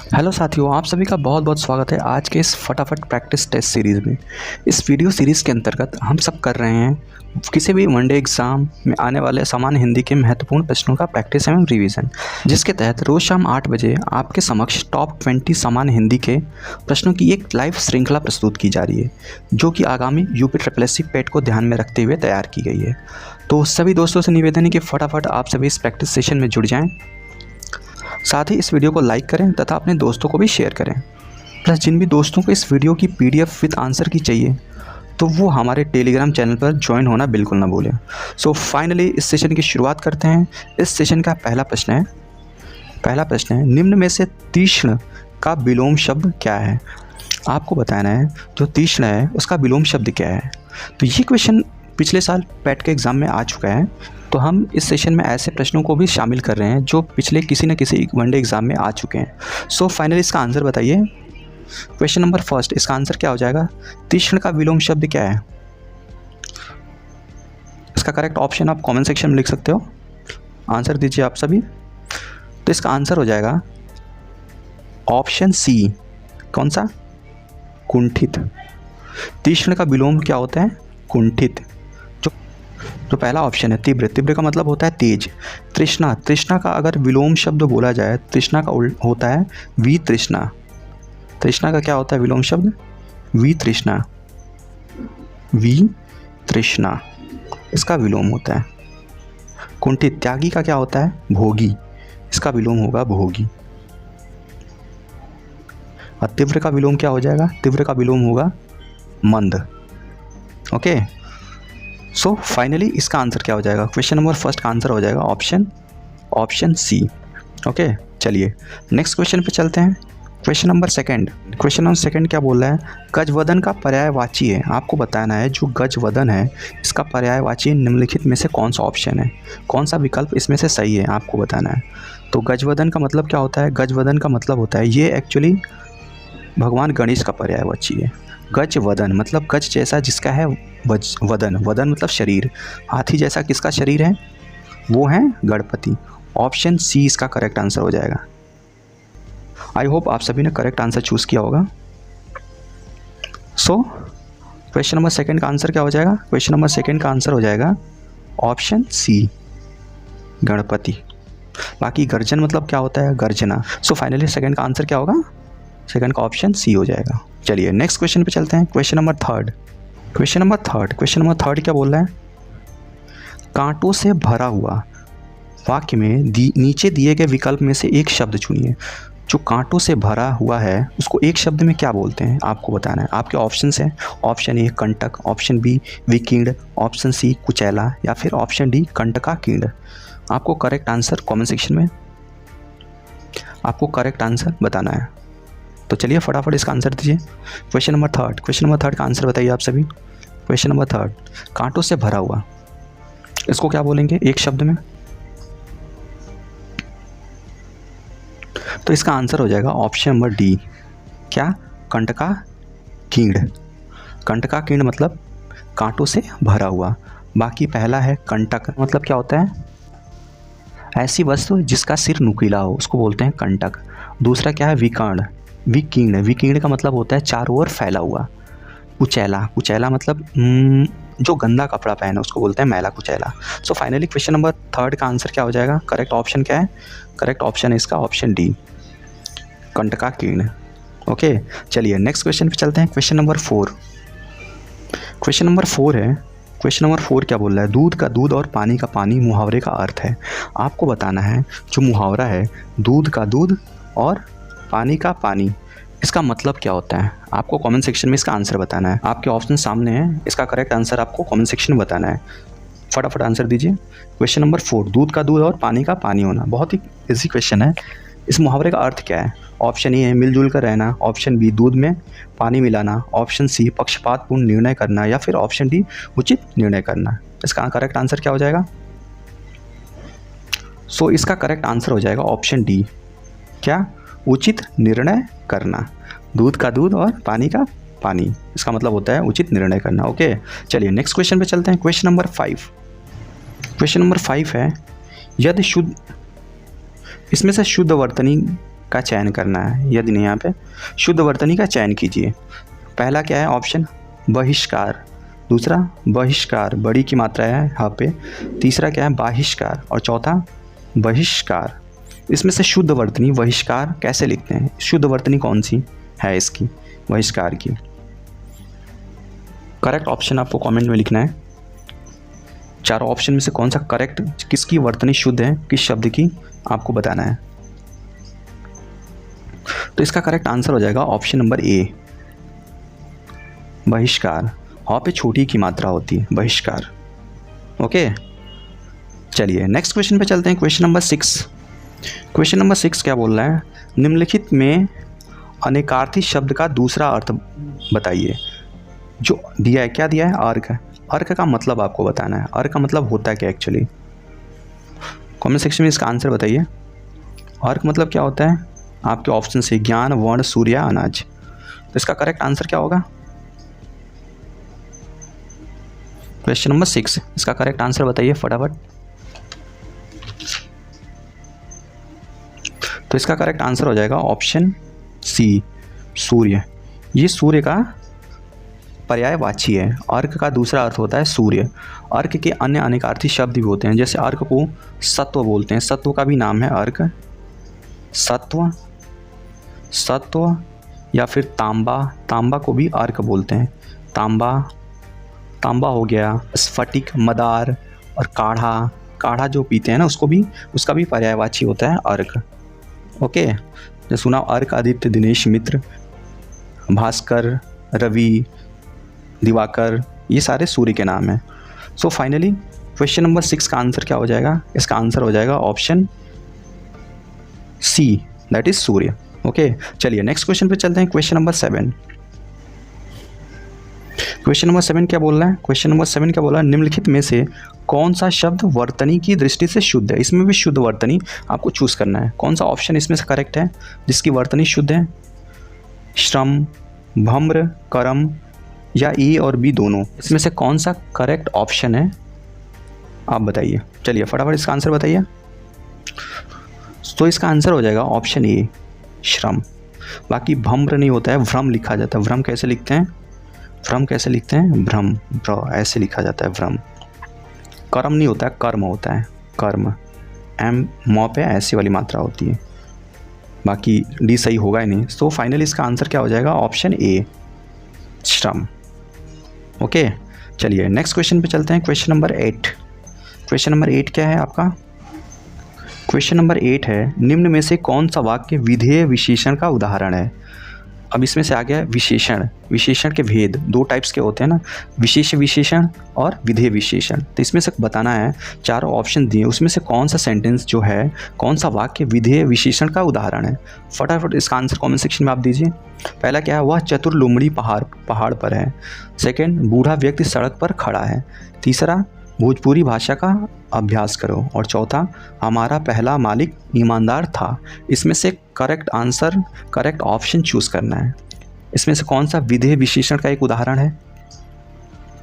Hello साथियों, आप सभी का बहुत बहुत स्वागत है आज के इस फटाफट प्रैक्टिस टेस्ट सीरीज़ में। इस वीडियो सीरीज़ के अंतर्गत हम सब कर रहे हैं किसी भी वनडे एग्ज़ाम में आने वाले सामान्य हिंदी के महत्वपूर्ण प्रश्नों का प्रैक्टिस एवं रिवीजन, जिसके तहत रोज़ शाम 8 बजे आपके समक्ष टॉप 20 सामान्य हिंदी के प्रश्नों की एक लाइव श्रृंखला प्रस्तुत की जा रही है, जो कि आगामी यूपी SSSC पेट को ध्यान में रखते हुए तैयार की गई है। तो सभी दोस्तों से निवेदन है कि फटाफट आप सभी इस प्रैक्टिस सेशन में जुड़ जाएँ। साथ ही इस वीडियो को लाइक करें तथा अपने दोस्तों को भी शेयर करें। प्लस जिन भी दोस्तों को इस वीडियो की PDF विद आंसर की चाहिए तो वो हमारे टेलीग्राम चैनल पर ज्वाइन होना बिल्कुल ना भूलें। सो फाइनली इस सेशन की शुरुआत करते हैं। इस सेशन का पहला प्रश्न है निम्न में से तीक्ष्ण का विलोम शब्द क्या है। आपको बताना है जो तीक्ष्ण है उसका विलोम शब्द क्या है। तो ये क्वेश्चन पिछले साल पैट के एग्ज़ाम में आ चुका है, तो हम इस सेशन में ऐसे प्रश्नों को भी शामिल कर रहे हैं जो पिछले किसी न किसी वनडे एग्ज़ाम में आ चुके हैं। सो फाइनली इसका आंसर बताइए। क्वेश्चन नंबर फर्स्ट, इसका आंसर क्या हो जाएगा? तीक्ष्ण का विलोम शब्द क्या है? इसका करेक्ट ऑप्शन आप कमेंट सेक्शन में लिख सकते हो। आंसर दीजिए आप सभी। तो इसका आंसर हो जाएगा ऑप्शन सी। कौन सा? कुंठित। तीक्ष्ण का विलोम क्या होता है? कुंठित। जो पहला ऑप्शन है तीव्र, तीव्र का मतलब होता है तेज। तृष्णा, तृष्णा का अगर विलोम शब्द बोला जाए, तृष्णा का होता है वितृष्णा। तृष्णा का क्या होता है विलोम शब्द? वितृष्णा। वितृष्णा इसका विलोम होता है। कुंठित, त्यागी का क्या होता है? भोगी। इसका विलोम होगा भोगी। और तीव्र का विलोम क्या हो जाएगा? तीव्र का विलोम होगा मंद। ओके, सो फाइनली इसका आंसर क्या हो जाएगा? क्वेश्चन नंबर फर्स्ट का आंसर हो जाएगा ऑप्शन सी। ओके, चलिए नेक्स्ट क्वेश्चन पे चलते हैं। क्वेश्चन नंबर सेकंड क्या बोल रहा है? गजवदन का पर्यायवाची है। आपको बताना है जो गजवदन है इसका पर्यायवाची निम्नलिखित में से कौन सा ऑप्शन है, कौन सा विकल्प इसमें से सही है, आपको बताना है। तो गजवदन का मतलब क्या होता है? गजवदन का मतलब होता है, ये एक्चुअली भगवान गणेश का पर्यायवाची है। गज वदन मतलब गज जैसा जिसका है वदन, वदन मतलब शरीर। हाथी जैसा किसका शरीर है? वो है गणपति। ऑप्शन सी इसका करेक्ट आंसर हो जाएगा। आई होप आप सभी ने करेक्ट आंसर चूज़ किया होगा। सो क्वेश्चन नंबर सेकंड का आंसर क्या हो जाएगा? क्वेश्चन नंबर सेकंड का आंसर हो जाएगा ऑप्शन सी, गणपति। बाकी गर्जन मतलब क्या होता है? गर्जना। सो फाइनली सेकंड का आंसर क्या होगा? सेकंड का ऑप्शन सी हो जाएगा। चलिए नेक्स्ट क्वेश्चन पे चलते हैं। क्वेश्चन नंबर थर्ड क्या बोल रहा है? कांटों से भरा हुआ वाक्य में नीचे दिए गए विकल्प में से एक शब्द चुनिए। जो कांटों से भरा हुआ है उसको एक शब्द में क्या बोलते हैं, आपको बताना है। आपके ऑप्शन हैं, ऑप्शन ए कंटक, ऑप्शन बी विकीर्ण, ऑप्शन सी कुचैला या फिर ऑप्शन डी कंटकाकीर्ण। आपको करेक्ट आंसर कमेंट सेक्शन में आपको करेक्ट आंसर बताना है। तो चलिए फटाफट इसका आंसर दीजिए। क्वेश्चन नंबर थर्ड का आंसर बताइए आप सभी। क्वेश्चन नंबर थर्ड, कांटों से भरा हुआ, इसको क्या बोलेंगे एक शब्द में? तो इसका आंसर हो जाएगा ऑप्शन नंबर डी। क्या? कंटकाकीर्ण। कंटकाकीर्ण मतलब कांटों से भरा हुआ। बाकी पहला है कंटक, मतलब क्या होता है? ऐसी वस्तु जिसका सिर नुकीला हो उसको बोलते हैं कंटक। दूसरा क्या है? विकीर्ण। विकीर्ण का मतलब होता है चारों ओर फैला हुआ। कुचैला मतलब जो गंदा कपड़ा पहने उसको बोलते हैं मैला कुचैला। So finally question number third का आंसर क्या हो जाएगा? करेक्ट ऑप्शन क्या है? करेक्ट ऑप्शन है इसका ऑप्शन डी, कंटकाकीर्ण। ओके, चलिए नेक्स्ट क्वेश्चन पे चलते हैं। क्वेश्चन नंबर फोर क्या बोल रहा है? दूध का दूध और पानी का पानी मुहावरे का अर्थ है। आपको बताना है जो मुहावरा है दूध का दूध और पानी का पानी, इसका मतलब क्या होता है। आपको कमेंट सेक्शन में इसका आंसर बताना है। आपके ऑप्शन सामने हैं, इसका करेक्ट आंसर आपको कमेंट सेक्शन में बताना है। फटाफट आंसर दीजिए। क्वेश्चन नंबर 4, दूध का दूध और पानी का पानी होना, बहुत ही इजी क्वेश्चन है। इस मुहावरे का अर्थ क्या है? ऑप्शन ए है मिलजुल कर रहना, ऑप्शन बी दूध में पानी मिलाना, ऑप्शन सी पक्षपातपूर्ण निर्णय करना या फिर ऑप्शन डी उचित निर्णय करना। इसका करेक्ट आंसर क्या हो जाएगा? सो इसका करेक्ट आंसर हो जाएगा ऑप्शन डी। क्या? उचित निर्णय करना। दूध का दूध और पानी का पानी, इसका मतलब होता है उचित निर्णय करना। ओके, चलिए नेक्स्ट क्वेश्चन पे चलते हैं। क्वेश्चन नंबर 5 है यदि शुद्ध, इसमें से शुद्ध वर्तनी का चयन करना है। यदि नहीं यहाँ पे शुद्ध वर्तनी का चयन कीजिए। पहला क्या है ऑप्शन बहिष्कार, दूसरा बहिष्कार बड़ी की मात्रा है यहाँ पे, तीसरा क्या है बाहिष्कार और चौथा बहिष्कार। इसमें से शुद्ध वर्तनी बहिष्कार कैसे लिखते हैं, शुद्ध वर्तनी कौन सी है इसकी बहिष्कार की। करेक्ट ऑप्शन आपको कमेंट में लिखना है। चारों ऑप्शन में से कौन सा करेक्ट, किसकी वर्तनी शुद्ध है, किस शब्द की, आपको बताना है। तो इसका करेक्ट आंसर हो जाएगा ऑप्शन नंबर ए बहिष्कार। ह पे छोटी की मात्रा होती है बहिष्कार। ओके, चलिए नेक्स्ट क्वेश्चन पे चलते हैं। Question number 6। क्वेश्चन नंबर 6 क्या बोल रहा है, निम्नलिखित में अनेकार्थी शब्द का दूसरा अर्थ बताइए। जो दिया है, क्या दिया है, अर्क। अर्क का मतलब आपको बताना है। अर्क का मतलब होता है क्या एक्चुअली, कमेंट सेक्शन में इसका आंसर बताइए। अर्क मतलब क्या होता है, आपके ऑप्शन से ज्ञान, वर्ण, सूर्य, अनाज। तो इसका करेक्ट आंसर क्या होगा, क्वेश्चन नंबर 6 इसका करेक्ट आंसर बताइए फटाफट। तो इसका करेक्ट आंसर हो जाएगा ऑप्शन सी सूर्य। ये सूर्य का पर्यायवाची है। अर्क का दूसरा अर्थ होता है सूर्य। अर्क के अन्य अनेकार्थी शब्द भी होते हैं, जैसे अर्क को सत्व बोलते हैं, सत्व का भी नाम है अर्क, सत्व, सत्व या फिर तांबा, तांबा को भी अर्क बोलते हैं, तांबा, तांबा हो गया, स्फटिक, मदार और काढ़ा, काढ़ा जो पीते हैं ना उसको भी, उसका भी पर्यायवाची होता है अर्क। ओके, जो सुना अर्क, आदित्य, दिनेश, मित्र, भास्कर, रवि, दिवाकर, ये सारे सूर्य के नाम हैं। सो फाइनली क्वेश्चन नंबर 6 का आंसर क्या हो जाएगा, इसका आंसर हो जाएगा ऑप्शन सी, दैट इज सूर्य। ओके, चलिए नेक्स्ट क्वेश्चन पे चलते हैं। Question number 7। क्वेश्चन नंबर 7 क्या बोल रहा है, क्वेश्चन नंबर 7 क्या बोल रहा है, निम्नलिखित में से कौन सा शब्द वर्तनी की दृष्टि से शुद्ध है। इसमें भी शुद्ध वर्तनी आपको चूज करना है। कौन सा ऑप्शन इसमें से करेक्ट है जिसकी वर्तनी शुद्ध है, श्रम, भम्र, कर्म या ए और बी दोनों। इसमें से कौन सा करेक्ट ऑप्शन है आप बताइए। चलिए फटाफट इसका आंसर बताइए। तो इसका आंसर हो जाएगा ऑप्शन ए श्रम। बाकी भम्र नहीं होता है, भ्रम लिखा जाता है। भ्रम कैसे लिखते हैं, भ्रम कैसे लिखते हैं, भ्रम, भ्र ऐसे लिखा जाता है भ्रम। कर्म नहीं होता है, कर्म होता है, कर्म, एम मौ पे ऐसी वाली मात्रा होती है। बाकी डी सही होगा ही नहीं। तो फाइनली इसका आंसर क्या हो जाएगा ऑप्शन ए श्रम। ओके, चलिए नेक्स्ट क्वेश्चन पे चलते हैं। Question number 8। क्वेश्चन नंबर 8 क्या है आपका, क्वेश्चन नंबर 8 है, निम्न में से कौन सा वाक्य विधेय विशेषण का उदाहरण है। अब इसमें से आ गया विशेषण। विशेषण के भेद दो टाइप्स के होते हैं ना, विशेष विशेषण और विधेय विशेषण। तो इसमें से बताना है, चारों ऑप्शन दिए उसमें से कौन सा सेंटेंस जो है, कौन सा वाक्य विधेय विशेषण का उदाहरण है। फटाफट इसका आंसर कमेंट सेक्शन में आप दीजिए। पहला क्या है, वह चतुर लोमड़ी पहाड़ पर है। सेकंड, बूढ़ा व्यक्ति सड़क पर खड़ा है। तीसरा, भोजपुरी भाषा का अभ्यास करो। और चौथा, हमारा पहला मालिक ईमानदार था। इसमें से correct answer, correct option choose करना है। इसमें से कौन सा विधेय विशेषण का एक उदाहरण है,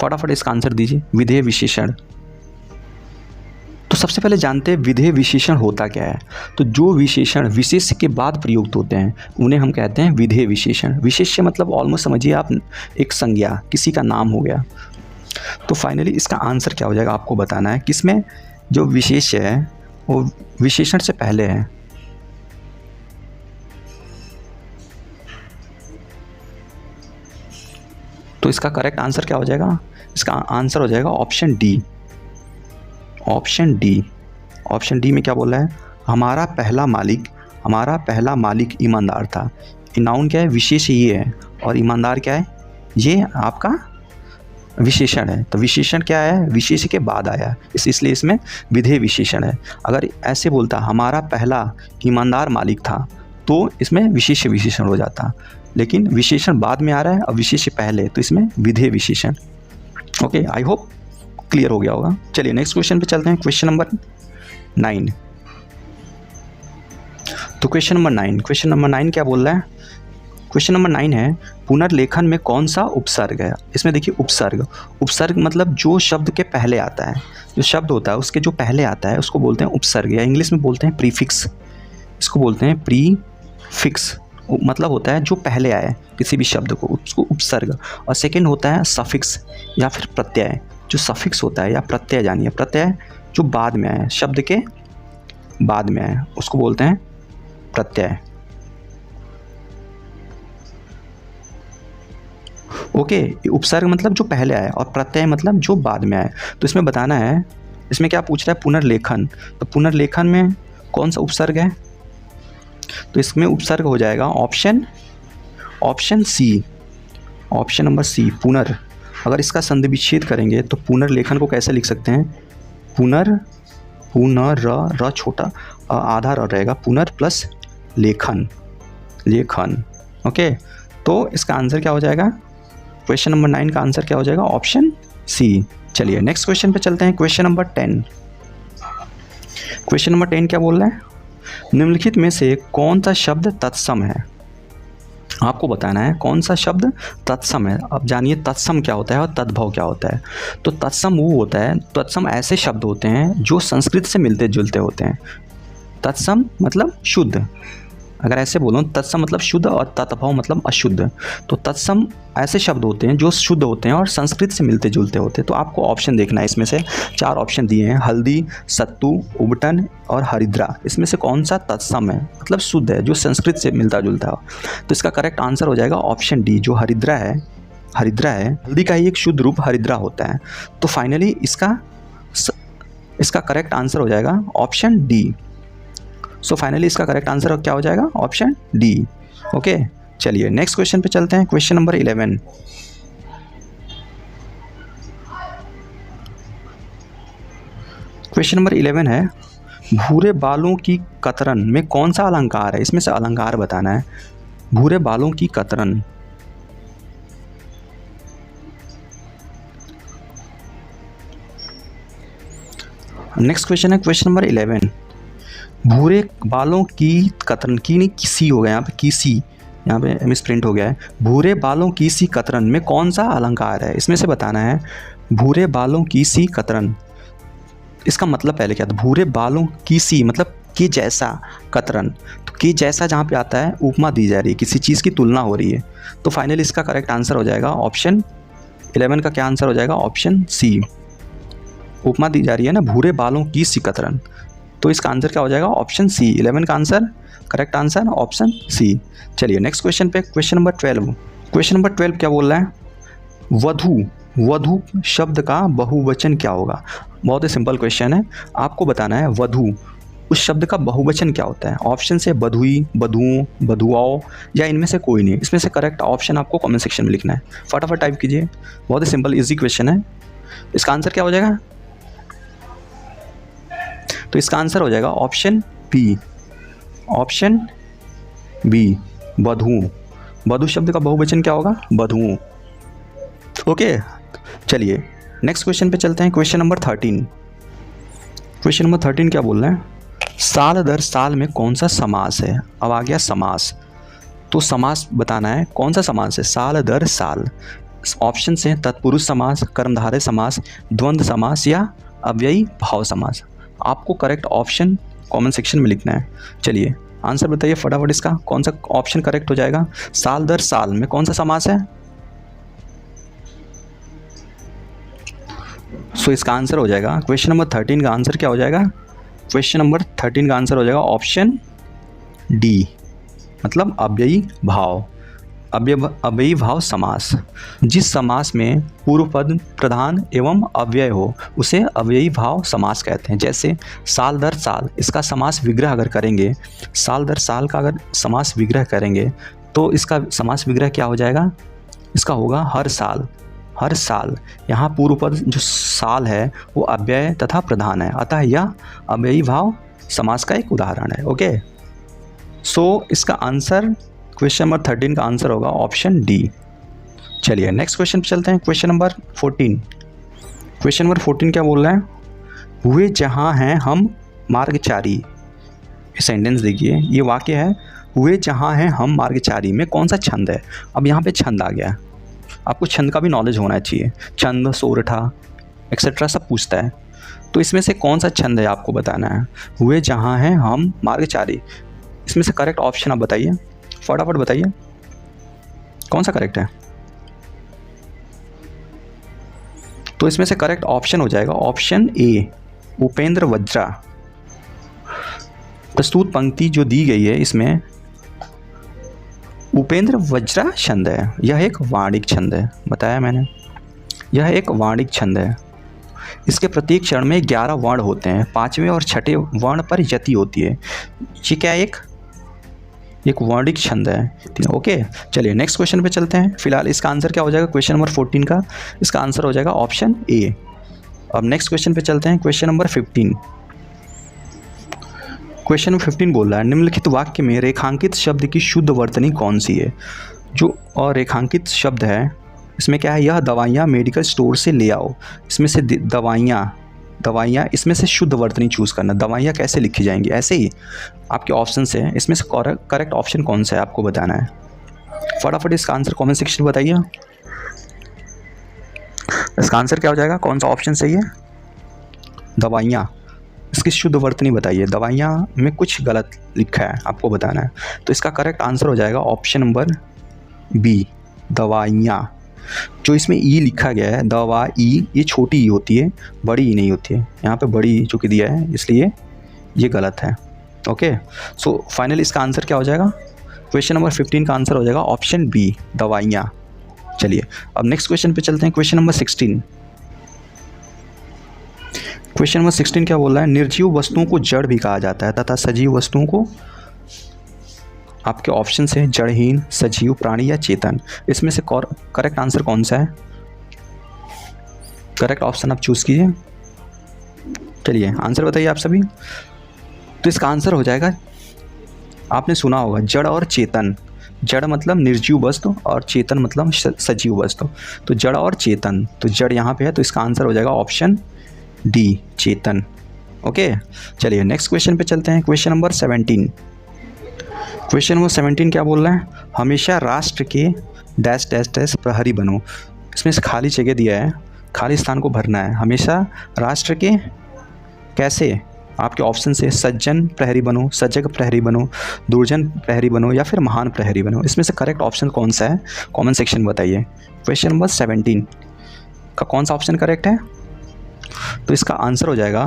फटाफट इसका आंसर दीजिए। विधेय विशेषण, तो सबसे पहले जानते हैं विधेय विशेषण होता क्या है। तो जो विशेषण विशेष्य के बाद प्रयुक्त होते हैं उन्हें हम कहते हैं विधेय विशेषण। विशेष्य मतलब ऑलमोस्ट समझिए आप एक संज्ञा, किसी का नाम हो गया। तो फाइनली इसका आंसर क्या हो जाएगा आपको बताना है, किसमें जो विशेष्य है वो विशेषण से पहले है। तो इसका करेक्ट आंसर क्या हो जाएगा, इसका आंसर हो जाएगा option D. Option D, option D में क्या बोला है, हमारा पहला मालिक ईमानदार था। नाउन क्या है, विशेष ये है, और ईमानदार क्या है, ये आपका विशेषण है। तो विशेषण क्या है, विशेष के बाद आया, इसलिए इसमें विधेय विशेषण है। अगर ऐसे बोलता हमारा पहला ईमानदार मालिक था तो इसमें विशेष विशेषण हो जाता, लेकिन विशेषण बाद में आ रहा है और विशेष पहले, तो इसमें विधेय विशेषण। ओके, आई होप क्लियर हो गया होगा। चलिए नेक्स्ट क्वेश्चन पे चलते हैं। Question number 9। तो क्वेश्चन नंबर 9 क्या बोल रहा है, क्वेश्चन नंबर 9 है, पुनर्लेखन में कौन सा उपसर्ग है। इसमें देखिए उपसर्ग मतलब जो शब्द के पहले आता है, जो शब्द होता है उसके जो पहले आता है उसको बोलते हैं उपसर्ग, या इंग्लिश में बोलते हैं प्रीफिक्स। इसको बोलते हैं फिक्स मतलब होता है जो पहले आए किसी भी शब्द को, उसको उपसर्ग। और सेकंड होता है सफिक्स या फिर प्रत्यय। जो सफिक्स होता है या प्रत्यय, जानिए प्रत्यय जो बाद में आए, शब्द के बाद में आए, उसको बोलते हैं प्रत्यय। ओके, उपसर्ग मतलब जो पहले आए और प्रत्यय मतलब जो बाद में आए। तो इसमें बताना है, इसमें क्या पूछ रहा है, पुनर्लेखन। तो पुनर्लेखन में कौन सा उपसर्ग है, तो इसमें उपसर्ग हो जाएगा option C, option number C पुनर। अगर इसका संधि विच्छेद करेंगे तो पुनर्लेखन को कैसे लिख सकते हैं, पुनर र छोटा आधा र रहेगा, पुनर प्लस लेखन, लेखन। ओके, तो इसका आंसर क्या हो जाएगा, क्वेश्चन नंबर 9 का आंसर क्या हो जाएगा, ऑप्शन सी। चलिए नेक्स्ट क्वेश्चन पे चलते हैं, क्वेश्चन नंबर 10। क्वेश्चन नंबर 10 क्या बोल रहा है, निम्नलिखित में से कौन सा शब्द तत्सम है। आपको बताना है कौन सा शब्द तत्सम है। अब जानिए तत्सम क्या होता है और तद्भव क्या होता है। तो तत्सम वो होता है, तत्सम ऐसे शब्द होते हैं जो संस्कृत से मिलते जुलते होते हैं। तत्सम मतलब शुद्ध, अगर ऐसे बोलो तत्सम मतलब शुद्ध और तत्भव मतलब अशुद्ध। तो तत्सम ऐसे शब्द होते हैं जो शुद्ध होते हैं और संस्कृत से मिलते जुलते होते हैं। तो आपको ऑप्शन देखना है, इसमें से 4 ऑप्शन दिए हैं, हल्दी, सत्तू, उबटन और हरिद्रा। इसमें से कौन सा तत्सम है, मतलब शुद्ध है, जो संस्कृत से मिलता जुलता हो। तो इसका करेक्ट आंसर हो जाएगा ऑप्शन डी, जो हरिद्रा है। हरिद्रा है, हल्दी का ही एक शुद्ध रूप हरिद्रा होता है। तो फाइनली इसका करेक्ट आंसर हो जाएगा ऑप्शन डी। सो फाइनली इसका करेक्ट आंसर क्या हो जाएगा, ऑप्शन डी। ओके, चलिए नेक्स्ट क्वेश्चन पे चलते हैं, क्वेश्चन नंबर 11। क्वेश्चन नंबर 11 है, भूरे बालों की कतरन में कौन सा अलंकार है। इसमें से अलंकार बताना है, भूरे बालों की कतरन। नेक्स्ट क्वेश्चन है क्वेश्चन नंबर 11, भूरे बालों की कतरन, की नहीं किसी हो गया यहाँ पे, किसी यहाँ पे मिस प्रिंट हो गया है। भूरे बालों की सी कतरन में कौन सा अलंकार है। इसमें से बताना है भूरे बालों की सी कतरन, इसका मतलब पहले क्या था, भूरे बालों की सी मतलब के जैसा, कतरन तो के जैसा जहाँ पे आता है उपमा दी जा रही है, किसी चीज़ की तुलना हो रही है। तो फाइनली इसका करेक्ट आंसर हो जाएगा ऑप्शन 11 का क्या आंसर हो जाएगा, ऑप्शन सी। उपमा दी जा रही है ना, भूरे बालों की सी कतरन, तो इसका आंसर क्या हो जाएगा, ऑप्शन सी। 11 का answer, correct answer option C. चलिए नेक्स्ट क्वेश्चन पे, क्वेश्चन नंबर 12। क्वेश्चन नंबर 12 क्या बोल रहा है, वधू, वधू शब्द का बहुवचन क्या होगा। बहुत ही सिंपल क्वेश्चन है, आपको बताना है वधू उस शब्द का बहुवचन क्या होता है। ऑप्शन से बधुई, बधुओं, बधुआओं या इनमें से कोई नहीं। इसमें से करेक्ट ऑप्शन आपको कमेंट सेक्शन में लिखना है, फटाफट टाइप कीजिए। बहुत ही सिंपल इजी क्वेश्चन है। इसका आंसर क्या हो जाएगा, तो इसका आंसर हो जाएगा ऑप्शन बी, ऑप्शन बी बधू। बधू शब्द का बहुवचन क्या होगा, बधुओं। ओके, चलिए नेक्स्ट क्वेश्चन पे चलते हैं, क्वेश्चन नंबर 13। क्वेश्चन नंबर 13 क्या बोल रहे हैं, साल दर साल में कौन सा समास है। अब आ गया समास, तो समास बताना है कौन सा समास है, साल दर साल। ऑप्शन से तत्पुरुष समास, कर्मधारय समास, द्वंद्व समास या अव्ययी भाव समास। आपको करेक्ट ऑप्शन कमेंट सेक्शन में लिखना है। चलिए आंसर बताइए फटाफट, इसका कौन सा ऑप्शन करेक्ट हो जाएगा, साल दर साल में कौन सा समास है। सो इसका आंसर हो जाएगा, क्वेश्चन नंबर 13 का आंसर क्या हो जाएगा, क्वेश्चन नंबर 13 का आंसर हो जाएगा ऑप्शन डी, मतलब अव्ययी भाव। अव्ययी भाव समास, जिस समास में पूर्व पद प्रधान एवं अव्यय हो उसे अव्ययी भाव समास कहते हैं। जैसे साल दर साल, इसका समास विग्रह अगर करेंगे, साल दर साल का अगर समास विग्रह करेंगे तो इसका समास विग्रह क्या हो जाएगा, इसका होगा हर साल। हर साल, यहाँ पूर्व पद जो साल है वो अव्यय तथा प्रधान है, अतः यह अव्ययी भाव समास का एक उदाहरण है। ओके, सो इसका आंसर क्वेश्चन नंबर 13 का आंसर होगा ऑप्शन डी। चलिए नेक्स्ट क्वेश्चन पे चलते हैं, क्वेश्चन नंबर 14। क्वेश्चन नंबर 14 क्या बोल रहा है, हुए जहाँ हैं हम मार्गचारी। सेंटेंस देखिए, ये वाक्य है, हुए जहाँ हैं हम मार्गचारी में कौन सा छंद है। अब यहाँ पे छंद आ गया, आपको छंद का भी नॉलेज होना चाहिए, छंद, सोरठा एक्सेट्रा सब पूछता है। तो इसमें से कौन सा छंद है आपको बताना है। हुए जहाँ हैं हम मार्गचारी, इसमें से करेक्ट ऑप्शन आप बताइए, फटाफट बताइए कौन सा करेक्ट है। तो इसमें से करेक्ट ऑप्शन हो जाएगा ऑप्शन ए, उपेंद्र वज्रा। प्रस्तुत पंक्ति जो दी गई है इसमें उपेंद्र वज्रा छंद है, यह एक वाणिक छंद है, बताया मैंने, यह एक वाणिक छंद है। इसके प्रत्येक चरण में 11 वर्ण होते हैं, 5वें और 6ठे वर्ण पर यति होती है। ये क्या एक वर्णिक छंद है। ओके, चलिए नेक्स्ट क्वेश्चन पे चलते हैं। फिलहाल इसका आंसर क्या हो जाएगा, क्वेश्चन नंबर 14 का इसका आंसर हो जाएगा ऑप्शन ए। अब नेक्स्ट क्वेश्चन पे चलते हैं, क्वेश्चन नंबर 15। क्वेश्चन नंबर 15 बोल रहा है निम्नलिखित वाक्य में रेखांकित शब्द की शुद्ध वर्तनी कौन सी है। जो और रेखांकित शब्द है इसमें क्या है, यह दवाइयाँ मेडिकल स्टोर से ले आओ। इसमें से दवाइयाँ इसमें से शुद्ध वर्तनी चूज़ करना। दवाइयाँ कैसे लिखी जाएंगी, ऐसे ही आपके ऑप्शन से इसमें से करेक्ट ऑप्शन कौन सा है आपको बताना है। फटाफट इसका आंसर कमेंट सेक्शन में बताइए। इसका आंसर क्या हो जाएगा, कौन सा ऑप्शन सही है, दवाइयाँ। इसकी शुद्ध वर्तनी बताइए, दवाइयाँ में कुछ गलत लिखा है आपको बताना है। तो इसका करेक्ट आंसर हो जाएगा ऑप्शन नंबर बी, दवाइयाँ। जो इसमें ई लिखा गया है दवा ई, ये छोटी ई होती है, बड़ी ई नहीं होती है। यहाँ पे बड़ी ई चूँकि दिया है इसलिए ये गलत है। ओके, सो फाइनली इसका आंसर क्या हो जाएगा, क्वेश्चन नंबर 15 का आंसर हो जाएगा ऑप्शन बी, दवाइयाँ। चलिए अब नेक्स्ट क्वेश्चन पे चलते हैं, क्वेश्चन नंबर 16। क्वेश्चन नंबर 16 क्या बोल रहा है, निर्जीव वस्तुओं को जड़ भी कहा जाता है तथा सजीव वस्तुओं को, आपके ऑप्शन है जड़हीन, सजीव, प्राणी या चेतन। इसमें से करेक्ट आंसर कौन सा है, करेक्ट ऑप्शन आप चूज़ कीजिए। चलिए आंसर बताइए आप सभी। तो इसका आंसर हो जाएगा, आपने सुना होगा जड़ और चेतन। जड़ मतलब निर्जीव वस्तु और चेतन मतलब सजीव वस्तु। तो जड़ और चेतन, तो जड़ यहाँ पे है, तो इसका आंसर हो जाएगा ऑप्शन डी, चेतन। ओके, चलिए नेक्स्ट क्वेश्चन पे चलते हैं, क्वेश्चन नंबर 17। क्वेश्चन नंबर 17 क्या बोल रहा है, हमेशा राष्ट्र के डैश डैश डैश प्रहरी बनो। इसमें से खाली जगह दिया है, खाली स्थान को भरना है। हमेशा राष्ट्र के कैसे, आपके ऑप्शन से सज्जन प्रहरी बनो, सजग प्रहरी बनो, दुर्जन प्रहरी बनो या फिर महान प्रहरी बनो। इसमें से करेक्ट ऑप्शन कौन सा है, कमेंट सेक्शन में बताइए। क्वेश्चन नंबर 17 का कौन सा ऑप्शन करेक्ट है। तो इसका आंसर हो जाएगा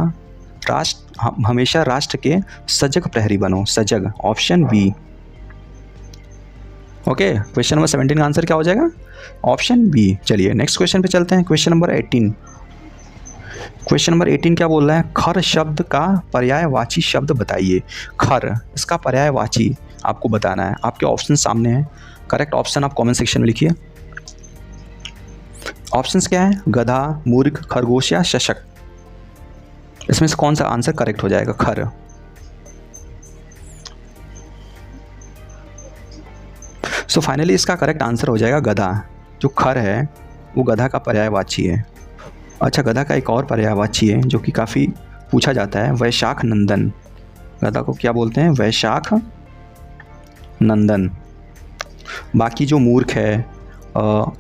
हमेशा राष्ट्र के सजग प्रहरी बनो, सजग, option B. Okay, question number 17 का आंसर क्या हो जाएगा, ऑप्शन बी। चलिए नेक्स्ट क्वेश्चन पे चलते हैं, क्वेश्चन नंबर 18। क्वेश्चन नंबर 18 क्या बोल रहा है, खर शब्द का पर्यायवाची शब्द बताइए। खर, इसका पर्यायवाची आपको बताना है। आपके ऑप्शन सामने हैं, करेक्ट ऑप्शन आप कमेंट सेक्शन में लिखिए। ऑप्शंस क्या है, गधा, मूर्ख, खरगोश या शशक। इसमें से कौन सा आंसर करेक्ट हो जाएगा, खर। सो फाइनली इसका करेक्ट आंसर हो जाएगा गधा। जो खर है वो गधा का पर्यायवाची है। अच्छा, गधा का एक और पर्यायवाची है जो कि काफ़ी पूछा जाता है, वैशाख नंदन। गधा को क्या बोलते हैं, वैशाख नंदन। बाकी जो मूर्ख है,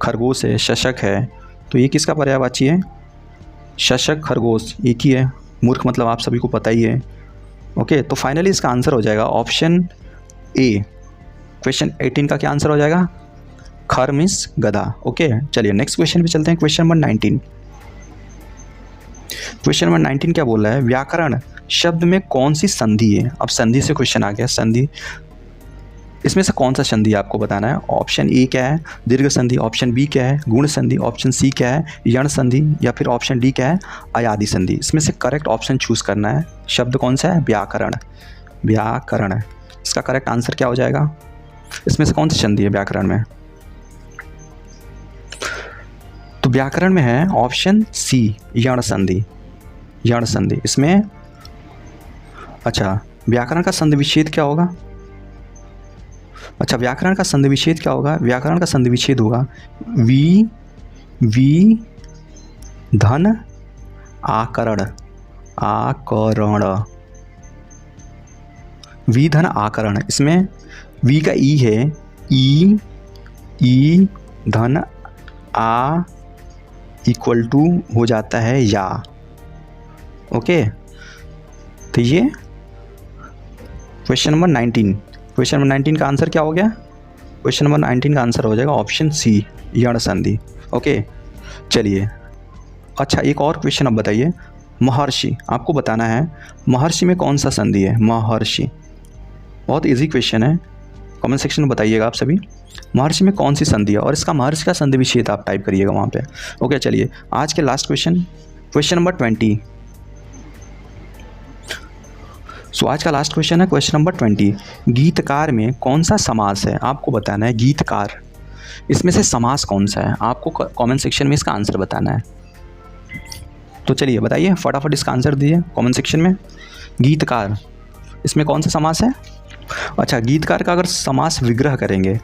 खरगोश है, शशक है, तो ये किसका पर्यायवाची है, शशक, खरगोश एक ही है। मूर्ख मतलब आप सभी को पता ही है। ओके, तो फाइनली इसका आंसर हो जाएगा ऑप्शन ए। क्वेश्चन 18 का क्या आंसर हो जाएगा, खर मीन्स गधा। ओके, चलिए नेक्स्ट क्वेश्चन पे चलते हैं, क्वेश्चन नंबर 19। क्वेश्चन नंबर 19 क्या बोल रहा है, व्याकरण शब्द में कौन सी संधि है। अब संधि से क्वेश्चन आ गया, संधि। इसमें से कौन सा संधि आपको बताना है। ऑप्शन ए क्या है, दीर्घ संधि। ऑप्शन बी क्या है, गुण संधि। ऑप्शन सी क्या है, यण संधि। या फिर ऑप्शन डी क्या है, अयादि संधि। इसमें से करेक्ट ऑप्शन चूज़ करना है। शब्द कौन सा है, व्याकरण। व्याकरण, इसका करेक्ट आंसर क्या हो जाएगा। इसमें से कौन सी संधि है व्याकरण में, तो व्याकरण में है ऑप्शन सी, यण संधि। यण संधि इसमें, अच्छा व्याकरण का संधि विच्छेद क्या होगा। अच्छा, व्याकरण का संधि विच्छेद क्या होगा, व्याकरण का संधि विच्छेद होगा वी धन आकरण। आकरण, वी धन आकरण। इसमें वी का ई है, ई धन आ इक्वल टू हो जाता है या। ओके, तो ये क्वेश्चन नंबर 19, क्वेश्चन नंबर 19 का आंसर क्या हो गया? क्वेश्चन नंबर 19 का आंसर हो जाएगा ऑप्शन सी, यण संधि। ओके, चलिए अच्छा एक और क्वेश्चन अब बताइए। महर्षि, आपको बताना है महर्षि में कौन सा संधि है? महर्षि, बहुत इजी क्वेश्चन है, कमेंट सेक्शन में बताइएगा आप सभी। महर्षि में कौन सी संधि है और इसका महर्षि का संधि विच्छेद आप टाइप करिएगा वहाँ पे। ओके, चलिए आज के लास्ट क्वेश्चन, क्वेश्चन नंबर 20। सो आज का लास्ट क्वेश्चन है क्वेश्चन नंबर 20। गीतकार में कौन सा समास है? आपको बताना है गीतकार, इसमें से समास कौन सा है? आपको कमेंट सेक्शन में इसका आंसर बताना है। तो चलिए बताइए, फटाफट इसका आंसर दीजिए कमेंट सेक्शन में। गीतकार, इसमें कौन सा समास है? अच्छा, गीतकार का अगर समास विग्रह करेंगे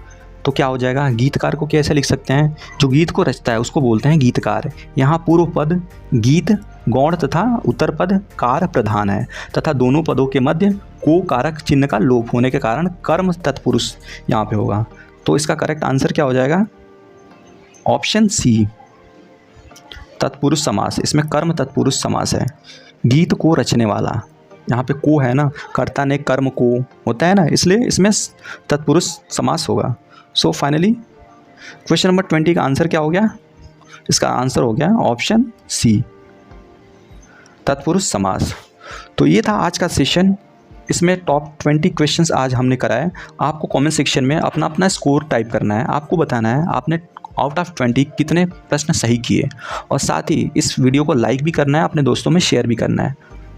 तो क्या हो जाएगा? गीतकार को कैसे लिख सकते हैं? जो गीत को रचता है उसको बोलते हैं गीतकार। यहाँ पूर्व पद गीत गौण तथा उत्तर पद कार प्रधान है तथा दोनों पदों के मध्य को कारक चिन्ह का लोप होने के कारण कर्म तत्पुरुष यहाँ पे होगा। तो इसका करेक्ट आंसर क्या हो जाएगा? ऑप्शन सी, तत्पुरुष समास। इसमें कर्म तत्पुरुष समास है। गीत को रचने वाला, यहाँ पे को है ना, कर्ता ने कर्म को होता है ना, इसलिए इसमें तत्पुरुष समास होगा। सो फाइनली क्वेश्चन नंबर 20 का आंसर क्या हो गया? इसका आंसर हो गया ऑप्शन सी, तत्पुरुष समास। तो ये था आज का सेशन, इसमें टॉप 20 क्वेश्चंस आज हमने कराए। आपको कमेंट सेक्शन में अपना अपना स्कोर टाइप करना है, आपको बताना है आपने आउट ऑफ 20 कितने प्रश्न सही किए, और साथ ही इस वीडियो को लाइक भी करना है, अपने दोस्तों में शेयर भी करना है।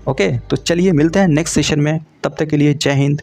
ओके, तो चलिए मिलते हैं नेक्स्ट सेशन में, तब तक के लिए जय हिंद,